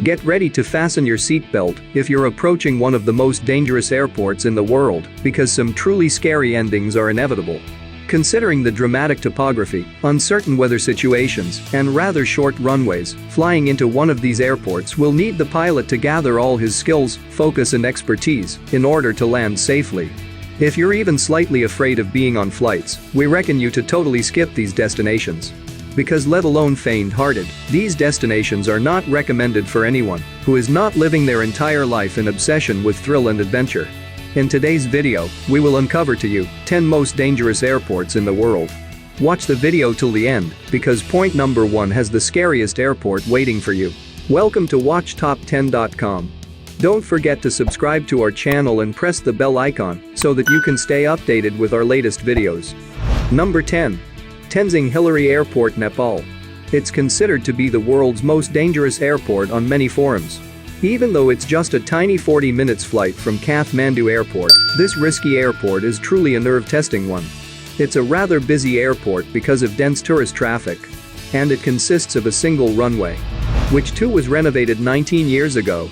Get ready to fasten your seatbelt if you're approaching one of the most dangerous airports in the world, because some truly scary endings are inevitable. Considering the dramatic topography, uncertain weather situations, and rather short runways, flying into one of these airports will need the pilot to gather all his skills, focus and expertise in order to land safely. If you're even slightly afraid of being on flights, we reckon you to totally skip these destinations. Because let alone faint-hearted, these destinations are not recommended for anyone who is not living their entire life in obsession with thrill and adventure. In today's video, we will uncover to you 10 most dangerous airports in the world. Watch the video till the end, because point number 1 has the scariest airport waiting for you. Welcome to WatchTop10.com. Don't forget to subscribe to our channel and press the bell icon so that you can stay updated with our latest videos. Number 10. Tenzing Hillary Airport, Nepal. It's considered to be the world's most dangerous airport on many forums. Even though it's just a tiny 40 minutes flight from Kathmandu Airport, this risky airport is truly a nerve-testing one. It's a rather busy airport because of dense tourist traffic. And it consists of a single runway, which too was renovated 19 years ago.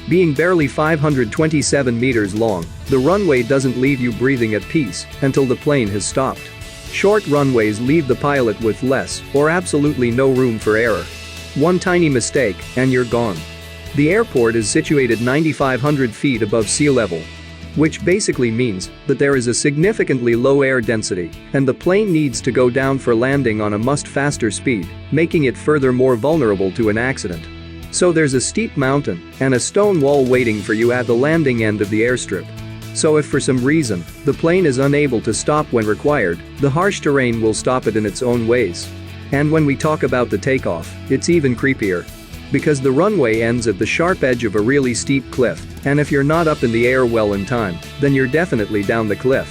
Being barely 527 meters long, the runway doesn't leave you breathing at peace until the plane has stopped. Short runways leave the pilot with less or absolutely no room for error. One tiny mistake and you're gone. The airport is situated 9,500 feet above sea level, which basically means that there is a significantly low air density and the plane needs to go down for landing on a much faster speed, making it further more vulnerable to an accident. So there's a steep mountain and a stone wall waiting for you at the landing end of the airstrip. So if for some reason the plane is unable to stop when required, the harsh terrain will stop it in its own ways. And when we talk about the takeoff, it's even creepier. Because the runway ends at the sharp edge of a really steep cliff, and if you're not up in the air well in time, then you're definitely down the cliff.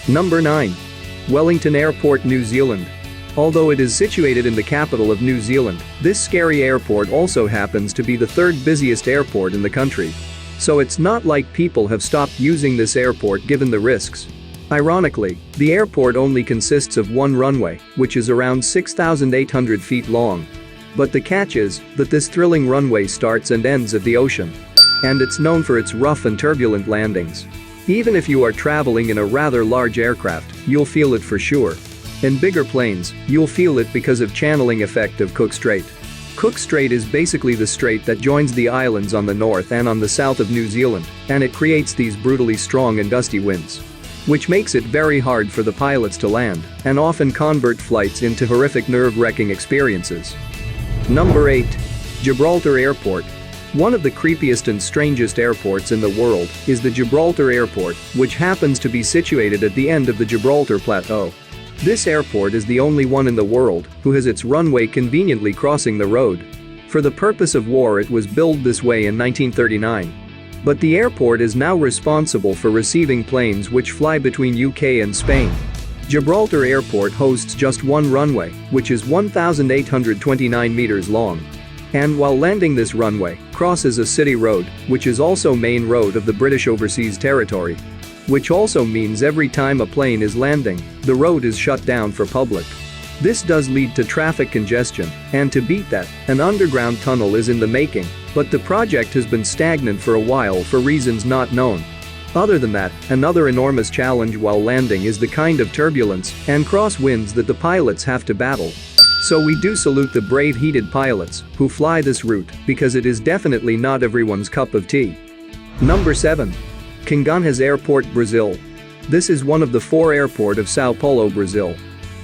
Number 9. Wellington Airport, New Zealand. Although it is situated in the capital of New Zealand, this scary airport also happens to be the third busiest airport in the country. So it's not like people have stopped using this airport given the risks. Ironically, the airport only consists of one runway, which is around 6,800 feet long. But the catch is that this thrilling runway starts and ends at the ocean. And it's known for its rough and turbulent landings. Even if you are traveling in a rather large aircraft, you'll feel it for sure. In bigger planes, you'll feel it because of channeling effect of Cook Strait. Cook Strait is basically the strait that joins the islands on the north and on the south of New Zealand, and it creates these brutally strong and gusty winds, which makes it very hard for the pilots to land and often convert flights into horrific nerve-wracking experiences. Number 8. Gibraltar Airport. One of the creepiest and strangest airports in the world is the Gibraltar Airport, which happens to be situated at the end of the Gibraltar Plateau. This airport is the only one in the world who has its runway conveniently crossing the road. For the purpose of war, it was built this way in 1939. But the airport is now responsible for receiving planes which fly between UK and Spain. Gibraltar Airport hosts just one runway, which is 1,829 meters long. And while landing, this runway crosses a city road, which is also main road of the British Overseas Territory. Which also means every time a plane is landing, the road is shut down for public. This does lead to traffic congestion, and to beat that, an underground tunnel is in the making, but the project has been stagnant for a while for reasons not known. Other than that, another enormous challenge while landing is the kind of turbulence and crosswinds that the pilots have to battle. So we do salute the brave heated pilots who fly this route, because it is definitely not everyone's cup of tea. Number 7. Congonhas Airport, Brazil. This is one of the 4 airports of Sao Paulo, Brazil.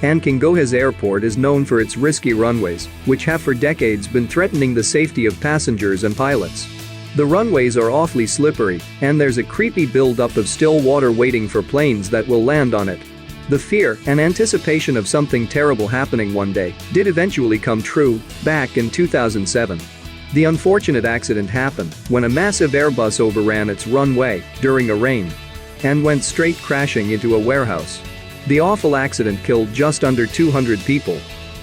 And Congonhas Airport is known for its risky runways, which have for decades been threatening the safety of passengers and pilots. The runways are awfully slippery, and there's a creepy build-up of still water waiting for planes that will land on it. The fear and anticipation of something terrible happening one day did eventually come true, back in 2007. The unfortunate accident happened when a massive Airbus overran its runway during a rain and went straight crashing into a warehouse. The awful accident killed just under 200 people.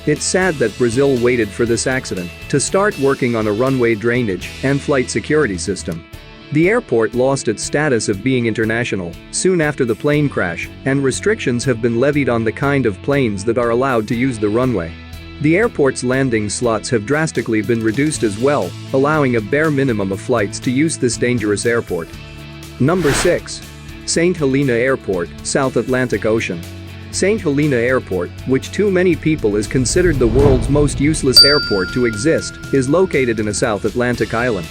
It's sad that Brazil waited for this accident to start working on a runway drainage and flight security system. The airport lost its status of being international soon after the plane crash, and restrictions have been levied on the kind of planes that are allowed to use the runway. The airport's landing slots have drastically been reduced as well, allowing a bare minimum of flights to use this dangerous airport. Number 6. St. Helena Airport, South Atlantic Ocean. St. Helena Airport, which too many people is considered the world's most useless airport to exist, is located in a South Atlantic island.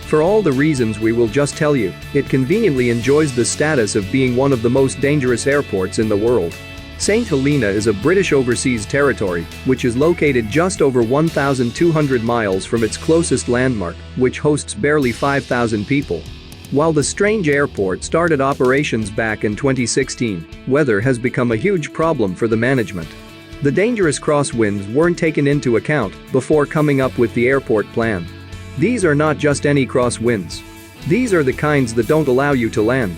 For all the reasons we will just tell you, it conveniently enjoys the status of being one of the most dangerous airports in the world. St. Helena is a British overseas territory, which is located just over 1,200 miles from its closest landmark, which hosts barely 5,000 people. While the strange airport started operations back in 2016, weather has become a huge problem for the management. The dangerous crosswinds weren't taken into account before coming up with the airport plan. These are not just any crosswinds. These are the kinds that don't allow you to land.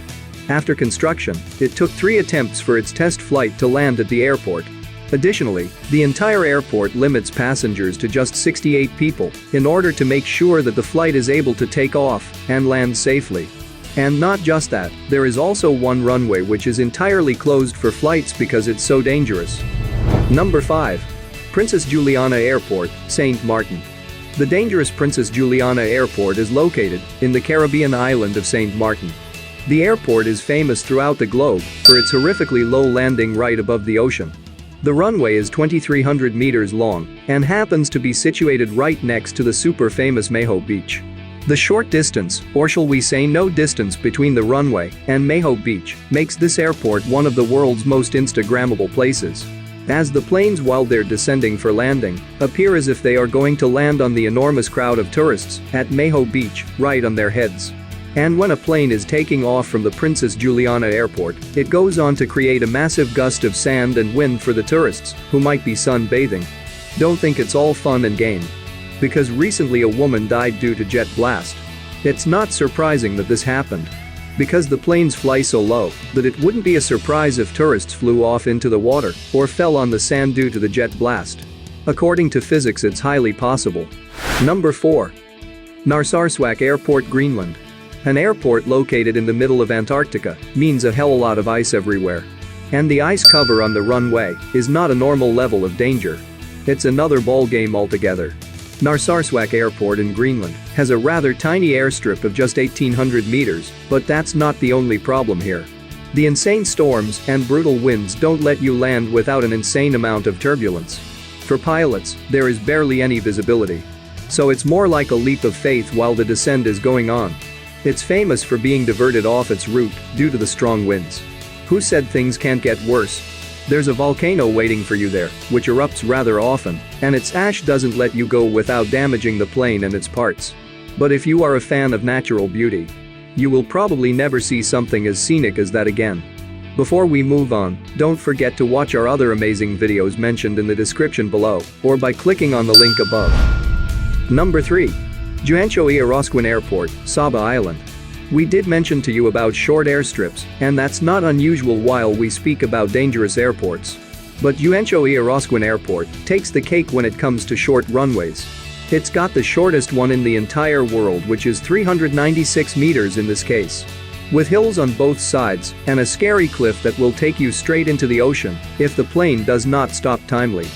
After construction, it took 3 attempts for its test flight to land at the airport. Additionally, the entire airport limits passengers to just 68 people in order to make sure that the flight is able to take off and land safely. And not just that, there is also one runway which is entirely closed for flights because it's so dangerous. Number 5. Princess Juliana Airport, St. Martin. The dangerous Princess Juliana Airport is located in the Caribbean island of St. Martin. The airport is famous throughout the globe for its horrifically low landing right above the ocean. The runway is 2,300 meters long and happens to be situated right next to the super famous Maho Beach. The short distance, or shall we say no distance, between the runway and Maho Beach makes this airport one of the world's most Instagrammable places. As the planes, while they're descending for landing, appear as if they are going to land on the enormous crowd of tourists at Maho Beach right on their heads. And when a plane is taking off from the Princess Juliana Airport, it goes on to create a massive gust of sand and wind for the tourists who might be sunbathing. Don't think it's all fun and game. Because recently a woman died due to jet blast. It's not surprising that this happened. Because the planes fly so low that it wouldn't be a surprise if tourists flew off into the water or fell on the sand due to the jet blast. According to physics, it's highly possible. Number 4. Narsarsuaq Airport, Greenland. An airport located in the middle of Antarctica means a hell of a lot of ice everywhere. And the ice cover on the runway is not a normal level of danger. It's another ballgame altogether. Narsarsuaq Airport in Greenland has a rather tiny airstrip of just 1,800 meters, but that's not the only problem here. The insane storms and brutal winds don't let you land without an insane amount of turbulence. For pilots, there is barely any visibility. So it's more like a leap of faith while the descent is going on. It's famous for being diverted off its route due to the strong winds. Who said things can't get worse? There's a volcano waiting for you there, which erupts rather often, and its ash doesn't let you go without damaging the plane and its parts. But if you are a fan of natural beauty, you will probably never see something as scenic as that again. Before we move on, don't forget to watch our other amazing videos mentioned in the description below, or by clicking on the link above. Number 3. Juancho Airport, SABA Island. We did mention to you about short airstrips, and that's not unusual while we speak about dangerous airports. But Juancho Airport takes the cake when it comes to short runways. It's got the shortest one in the entire world, which is 396 meters in this case. With hills on both sides and a scary cliff that will take you straight into the ocean if the plane does not stop timely.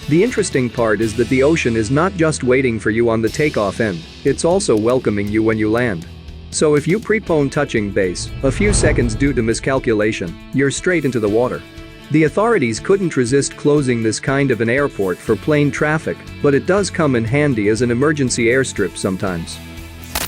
The interesting part is that the ocean is not just waiting for you on the takeoff end, it's also welcoming you when you land. So if you prepone touching base a few seconds due to miscalculation, you're straight into the water. The authorities couldn't resist closing this kind of an airport for plane traffic, but it does come in handy as an emergency airstrip sometimes.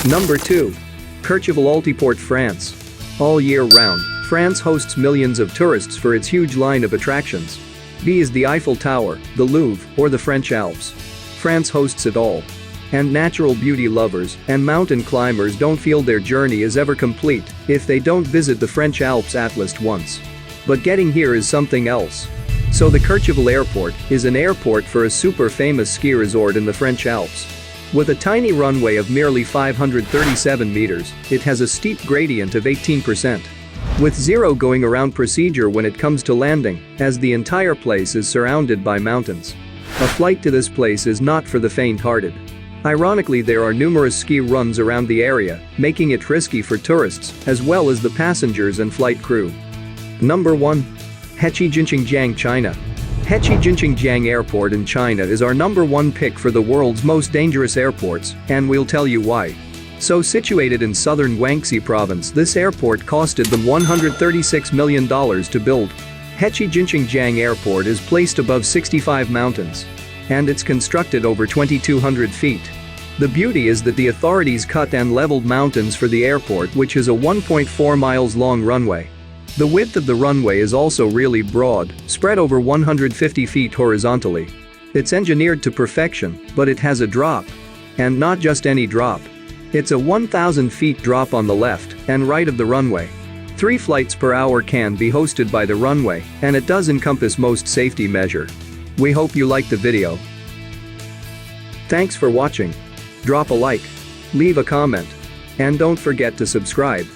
Number 2. Courchevel, Altiport, France. All year round, France hosts millions of tourists for its huge line of attractions. Be it the Eiffel Tower, the Louvre, or the French Alps. France hosts it all. And natural beauty lovers and mountain climbers don't feel their journey is ever complete if they don't visit the French Alps at least once. But getting here is something else. So the Courchevel Airport is an airport for a super famous ski resort in the French Alps. With a tiny runway of merely 537 meters, it has a steep gradient of 18%. With zero going around procedure when it comes to landing, as the entire place is surrounded by mountains. A flight to this place is not for the faint-hearted. Ironically, there are numerous ski runs around the area, making it risky for tourists as well as the passengers and flight crew. Number 1. Hechi, JINCHENGJIANG, China. Hechi JINCHENGJIANG Airport in China is our #1 pick for the world's most dangerous airports, and we'll tell you why. So situated in southern Guangxi province, this airport costed them $136 million to build. Hechi JINCHENGJIANG Airport is placed above 65 mountains. And it's constructed over 2,200 feet. The beauty is that the authorities cut and leveled mountains for the airport, which is a 1.4 miles long runway. The width of the runway is also really broad, spread over 150 feet horizontally. It's engineered to perfection, but it has a drop. And not just any drop. It's a 1,000 feet drop on the left and right of the runway. 3 flights per hour can be hosted by the runway, and it does encompass most safety measure. We hope you liked the video. Thanks for watching. Drop a like, leave a comment, and don't forget to subscribe.